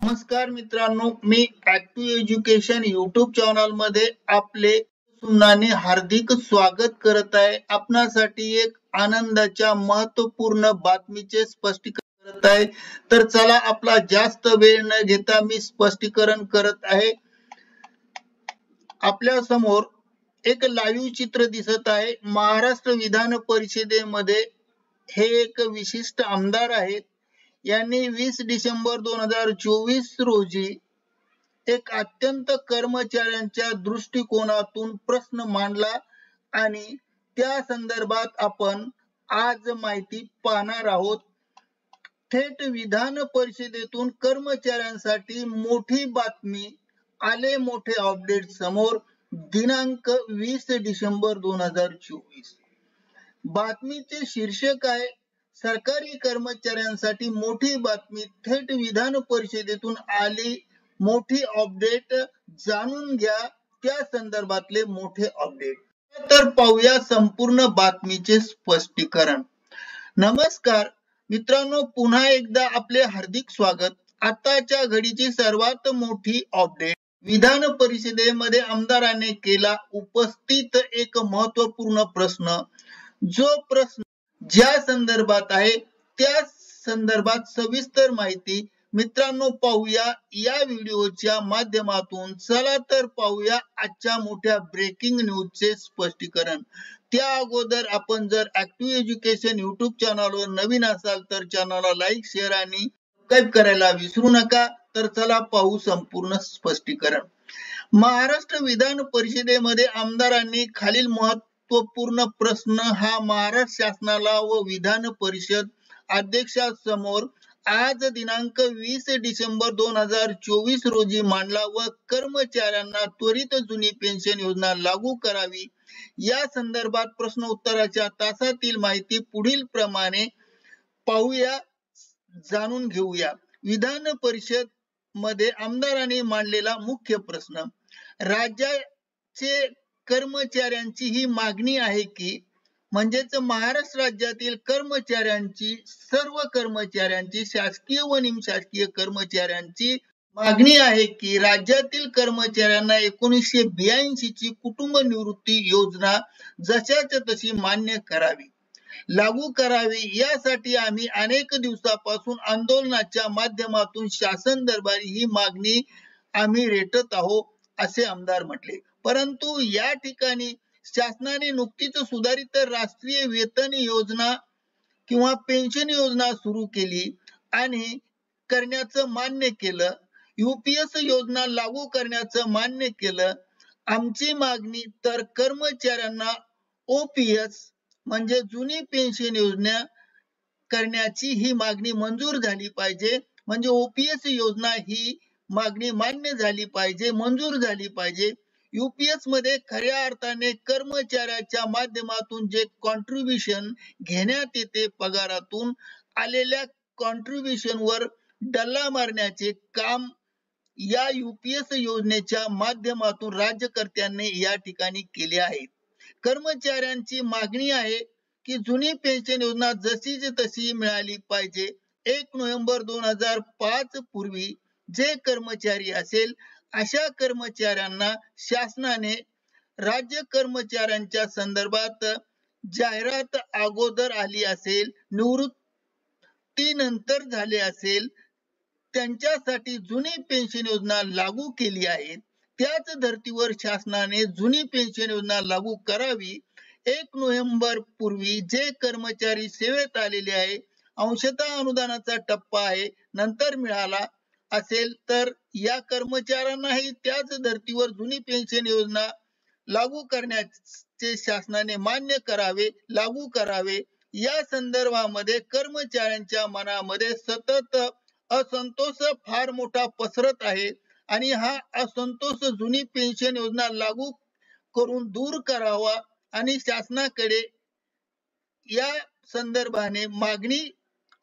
नमस्कार मित्रांनो, मी active education YouTube channel मध्ये आपले पुन्हा हार्दिक स्वागत करत आहे. आपणासाठी एक आनंदाच्या महत्वपूर्ण बातमीचे स्पष्टीकरण करत आहे. तर चला, आपला जास्त वेळ न घेता मी स्पष्टीकरण करत आहे. आपल्या समोर एक लाईव्ह चित्र दिसत आहे. महाराष्ट्र विधान परिषदेमध्ये हे एक विशिष्ट आमदार आहेत. यांनी 20 डिसेंबर 2024 रोजी एक अत्यंत कर्मचाऱ्यांच्या दृष्टिकोनातून प्रश्न मांडला आणि त्या संदर्भात आपण आज माहिती पाहणार आहोत. थेट विधान परिषदेतून कर्मचाऱ्यांसाठी मोठी बातमी, आले मोठे अपडेट समोर. दिनांक 20 डिसेंबर 2024. बातमीचे शीर्षक आहे, सरकारी कर्मचाऱ्यांसाठी मोठी बातमी, थेट विधान परिषदेतून आली मोठी अपडेट, जाणून घ्या त्या संदर्भातले मोठे अपडेट. तर पाहूया संपूर्ण बातमीचे स्पष्टीकरण. नमस्कार मित्रांनो, पुन्हा एकदा आपले हार्दिक स्वागत. आताच्या घडीची सर्वात मोठी अपडेट. विधान परिषदेमध्ये आमदारांनी केला उपस्थित एक महत्वपूर्ण प्रश्न. जो प्रश्न ज्या संदर्भात आहे त्या संदर्भात सविस्तर माहिती मित्रांनो पाहूया या व्हिडिओच्या माध्यमातून. चला तर पाहूया आजच्या मोठ्या ब्रेकिंग न्यूजचे स्पष्टीकरण. त्या अगोदर आपण जर ऍक्टिव्ह एज्युकेशन युट्यूब चॅनलवर नवीन असाल तर चॅनलला लाईक, शेअर आणि सबस्क्राईब करायला विसरू नका. तर चला पाहू संपूर्ण स्पष्टीकरण. महाराष्ट्र विधान परिषदेमध्ये आमदारांनी खालील महत्वपूर्ण प्रश्न हा महाराष्ट्र शासनाला व विधान परिषद अध्यक्षासमोर आज दिनांक 20 डिसेंबर 2024 रोजी मांडला व कर्मचाऱ्यांना त्वरित जुनी पेन्शन योजना लागू करावी या संदर्भात प्रश्न उत्तराच्या तासातील माहिती पुढील प्रमाणे पाहूया, जाणून घेऊया. विधान परिषद मध्ये आमदारांनी मांडलेला मुख्य प्रश्न. राज्याचे कर्मचाऱ्यांची ही मागणी आहे की, म्हणजेच महाराष्ट्र राज्यातील कर्मचाऱ्यांची, सर्व कर्मचाऱ्यांची, शासकीय व निमशासकीय कर्मचाऱ्यांची मागणी आहे की राज्यातील कर्मचाऱ्यांना 1982 ची कुटुंब निवृत्ती योजना जशाच तशी मान्य करावी, लागू करावी. यासाठी आम्ही अनेक दिवसापासून आंदोलनाच्या माध्यमातून शासन दरबारी ही मागणी आम्ही रेटत आहोत, असे आमदार म्हटले. परंतु या ठिकाणी शासनाने नुकतीच सुधारित राष्ट्रीय वेतन योजना किंवा पेन्शन योजना सुरू केली आणि करण्याचं मान्य केलं. यूपीएस योजना लागू करण्याचं मान्य केलं. आमची मागणी तर कर्मचाऱ्यांना ओपीएस म्हणजे जुनी पेन्शन योजना करण्याची ही मागणी मंजूर झाली पाहिजे. म्हणजे ओपीएस योजना ही मागणी मान्य झाली पाहिजे, मंजूर झाली पाहिजे. यूपीएस मध्ये खऱ्या अर्थाने कर्मचाऱ्याच्या माध्यमातून जे कॉन्ट्रीब्युशन घेण्यात येते, पगारातून आलेल्या कॉन्ट्रीब्युशन वर डल्ला मारण्याचे काम या यूपीएस योजनेच्या माध्यमातून राज्यकर्त्यांनी या ठिकाणी केले आहे. कर्मचाऱ्यांची मागणी आहे की जुनी पेन्शन योजना जशीच तशी मिळाली पाहिजे. 1 नोव्हेंबर 2005 पूर्वी जे कर्मचारी असेल अशा कर्मचाऱ्यांना शासनाने राज्य कर्मचाऱ्यांच्या संदर्भात जाहिरात अगोदर आली असेल, निवृत्ती नंतर झाले असेल, त्यांच्यासाठी जुनी पेन्शन योजना लागू केली आहे. त्याच धर्तीवर शासनाने जुनी पेन्शन योजना लागू करावी. 1 नोव्हेंबर पूर्वी जे कर्मचारी सेवेत आलेले आहे, अंशतः अनुदानाचा टप्पा आहे, नंतर मिळाला असेल तर या कर्मचाऱ्यांनाही त्याच धर्तीवर जुनी पेन्शन योजना लागू करण्याचे शासनाने मान्य करावे, लागू करावे. या संदर्भामध्ये कर्मचाऱ्यांच्या मनामध्ये सतत असंतोष फार मोठा पसरत आहे आणि हा असंतोष जुनी पेन्शन योजना लागू करून दूर करावा आणि शासनाकडे या संदर्भाने मागणी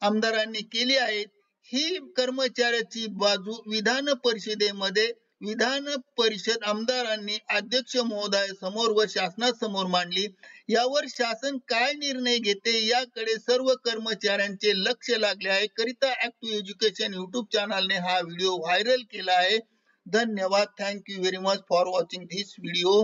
आमदारांनी केली आहे. ही कर्मचाऱ्याची बाजू विधान परिषदेमध्ये विधान परिषद आमदारांनी अध्यक्ष महोदयासमोर व शासनासमोर मांडली। यावर शासन काय निर्णय घेते याकडे सर्व कर्मचाऱ्यांचे लक्ष लागले आहे करिता ऍक्टिव्ह एज्युकेशन YouTube चॅनलने हा व्हिडिओ व्हायरल केला आहे। धन्यवाद। Thank you very much for watching this video.